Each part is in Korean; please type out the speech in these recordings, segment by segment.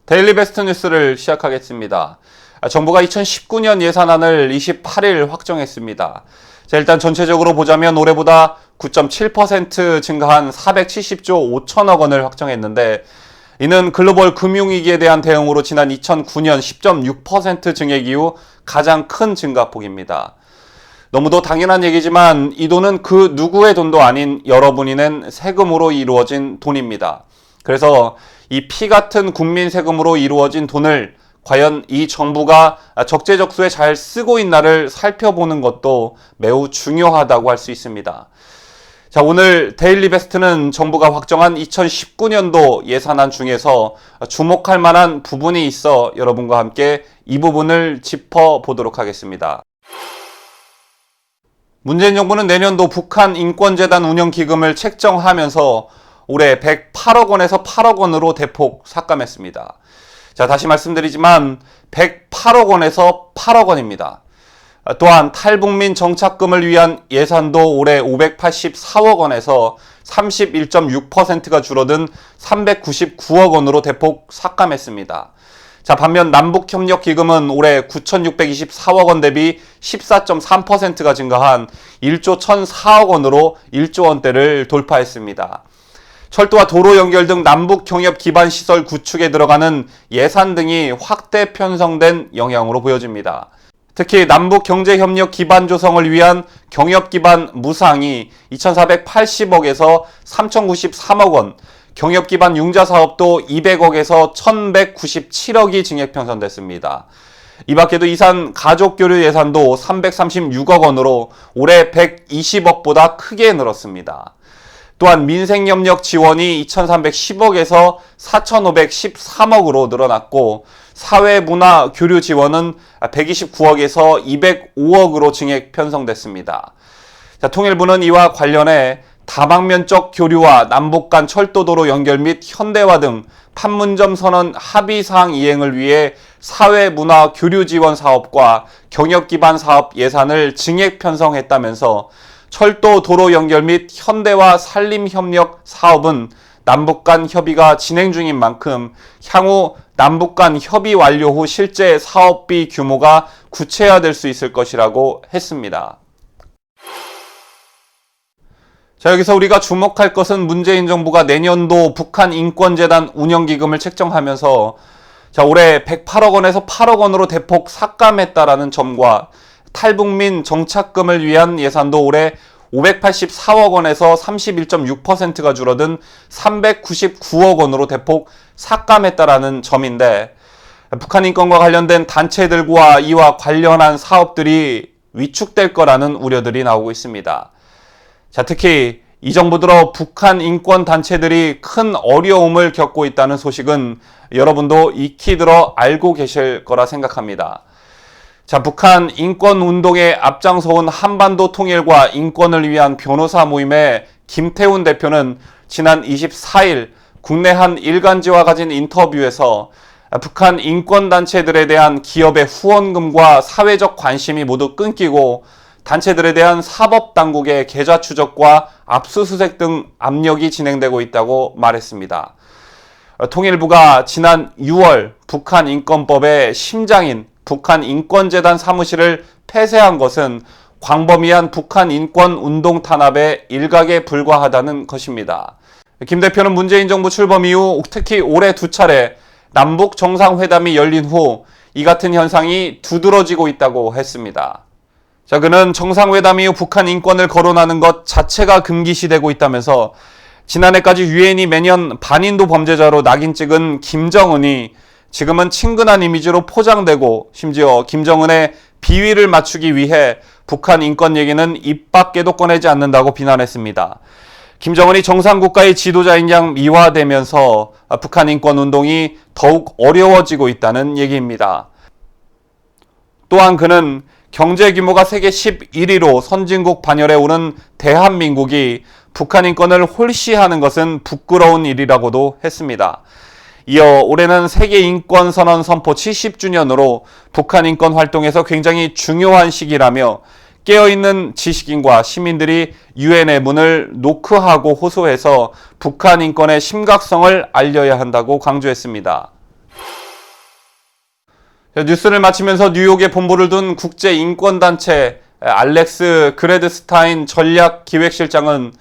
데일리 베스트 뉴스를 시작하겠습니다. 정부가 2019년 예산안을 28일 확정했습니다. 일단 전체적으로 보자면 올해보다 9.7% 증가한 470조 5천억 원을 확정했는데, 이는 글로벌 금융위기에 대한 대응으로 지난 2009년 10.6% 증액 이후 가장 큰 증가폭입니다. 너무도 당연한 얘기지만 이 돈은 그 누구의 돈도 아닌 여러분이 낸 세금으로 이루어진 돈입니다. 그래서 이 피 같은 국민 세금으로 이루어진 돈을 과연 이 정부가 적재적소에 잘 쓰고 있나를 살펴보는 것도 매우 중요하다고 할 수 있습니다. 자, 오늘 데일리 베스트는 정부가 확정한 2019년도 예산안 중에서 주목할 만한 부분이 있어 여러분과 함께 이 부분을 짚어보도록 하겠습니다. 문재인 정부는 내년도 북한 인권재단 운영기금을 책정하면서 올해 108억 원에서 8억 원으로 대폭 삭감했습니다. 자, 다시 말씀드리지만 108억 원에서 8억 원입니다. 또한 탈북민 정착금을 위한 예산도 올해 584억 원에서 31.6%가 줄어든 399억 원으로 대폭 삭감했습니다. 자, 반면 남북협력기금은 올해 9,624억 원 대비 14.3%가 증가한 1조 1,004억 원으로 1조 원대를 돌파했습니다. 철도와 도로 연결 등 남북 경협 기반 시설 구축에 들어가는 예산 등이 확대 편성된 영향으로 보여집니다. 특히 남북 경제협력 기반 조성을 위한 경협 기반 무상이 2,480억에서 3,093억 원, 경협 기반 융자 사업도 200억에서 1,197억이 증액 편성됐습니다. 이 밖에도 이산 가족교류 예산도 336억 원으로 올해 120억보다 크게 늘었습니다. 또한 민생협력 지원이 2,310억에서 4,513억으로 늘어났고, 사회문화 교류 지원은 129억에서 205억으로 증액 편성됐습니다. 자, 통일부는 이와 관련해 다방면적 교류와 남북 간 철도도로 연결 및 현대화 등 판문점 선언 합의사항 이행을 위해 사회문화 교류 지원 사업과 경협 기반 사업 예산을 증액 편성했다면서, 철도 도로 연결 및 현대화 산림 협력 사업은 남북 간 협의가 진행 중인 만큼 향후 남북 간 협의 완료 후 실제 사업비 규모가 구체화될 수 있을 것이라고 했습니다. 자, 여기서 우리가 주목할 것은 문재인 정부가 내년도 북한 인권재단 운영기금을 책정하면서 올해 108억 원에서 8억 원으로 대폭 삭감했다라는 점과, 탈북민 정착금을 위한 예산도 올해 584억 원에서 31.6%가 줄어든 399억 원으로 대폭 삭감했다라는 점인데, 북한 인권과 관련된 단체들과 이와 관련한 사업들이 위축될 거라는 우려들이 나오고 있습니다. 자, 특히 이 정부 들어 북한 인권 단체들이 큰 어려움을 겪고 있다는 소식은 여러분도 익히 들어 알고 계실 거라 생각합니다. 자, 북한 인권 운동에 앞장서온 한반도 통일과 인권을 위한 변호사 모임의 김태훈 대표는 지난 24일 국내 한 일간지와 가진 인터뷰에서 북한 인권 단체들에 대한 기업의 후원금과 사회적 관심이 모두 끊기고 단체들에 대한 사법당국의 계좌 추적과 압수수색 등 압력이 진행되고 있다고 말했습니다. 통일부가 지난 6월 북한 인권법의 심장인 북한 인권재단 사무실을 폐쇄한 것은 광범위한 북한 인권 운동 탄압의 일각에 불과하다는 것입니다. 김 대표는 문재인 정부 출범 이후 특히 올해 2차례 남북 정상회담이 열린 후 이 같은 현상이 두드러지고 있다고 했습니다. 자, 그는 정상회담 이후 북한 인권을 거론하는 것 자체가 금기시되고 있다면서, 지난해까지 유엔이 매년 반인도 범죄자로 낙인 찍은 김정은이 지금은 친근한 이미지로 포장되고, 심지어 김정은의 비위를 맞추기 위해 북한 인권 얘기는 입 밖에도 꺼내지 않는다고 비난했습니다. 김정은이 정상국가의 지도자인 양 미화되면서 북한 인권 운동이 더욱 어려워지고 있다는 얘기입니다. 또한 그는 경제 규모가 세계 11위로 선진국 반열에 오른 대한민국이 북한 인권을 홀시하는 것은 부끄러운 일이라고도 했습니다. 이어 올해는 세계인권선언 선포 70주년으로 북한 인권 활동에서 굉장히 중요한 시기라며, 깨어있는 지식인과 시민들이 유엔의 문을 노크하고 호소해서 북한 인권의 심각성을 알려야 한다고 강조했습니다. 뉴스를 마치면서 뉴욕에 본부를 둔 국제인권단체 알렉스 그레드스타인 전략기획실장은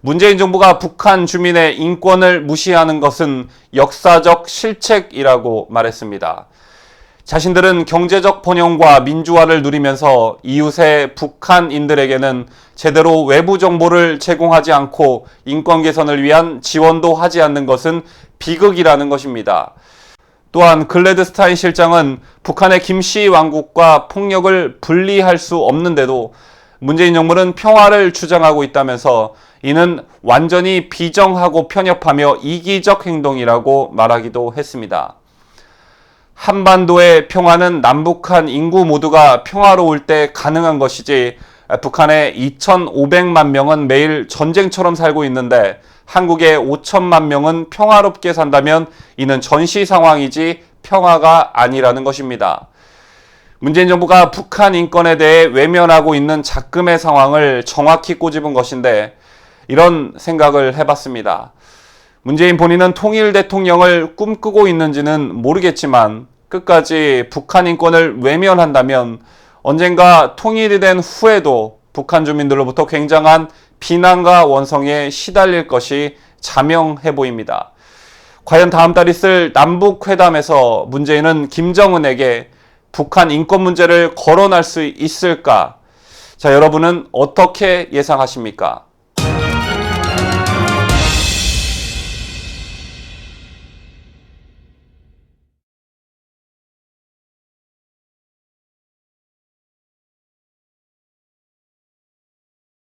문재인 정부가 북한 주민의 인권을 무시하는 것은 역사적 실책이라고 말했습니다. 자신들은 경제적 번영과 민주화를 누리면서 이웃의 북한인들에게는 제대로 외부 정보를 제공하지 않고 인권 개선을 위한 지원도 하지 않는 것은 비극이라는 것입니다. 또한 글래드스타인 실장은 북한의 김씨 왕국과 폭력을 분리할 수 없는데도 문재인 정부는 평화를 주장하고 있다면서 이는 완전히 비정하고 편협하며 이기적 행동이라고 말하기도 했습니다. 한반도의 평화는 남북한 인구 모두가 평화로울 때 가능한 것이지 북한의 2,500만 명은 매일 전쟁처럼 살고 있는데 한국의 5천만 명은 평화롭게 산다면 이는 전시 상황이지 평화가 아니라는 것입니다. 문재인 정부가 북한 인권에 대해 외면하고 있는 작금의 상황을 정확히 꼬집은 것인데 이런 생각을 해봤습니다. 문재인 본인은 통일 대통령을 꿈꾸고 있는지는 모르겠지만 끝까지 북한 인권을 외면한다면 언젠가 통일이 된 후에도 북한 주민들로부터 굉장한 비난과 원성에 시달릴 것이 자명해 보입니다. 과연 다음 달 있을 남북회담에서 문재인은 김정은에게 북한 인권 문제를 거론할 수 있을까? 자, 여러분은 어떻게 예상하십니까?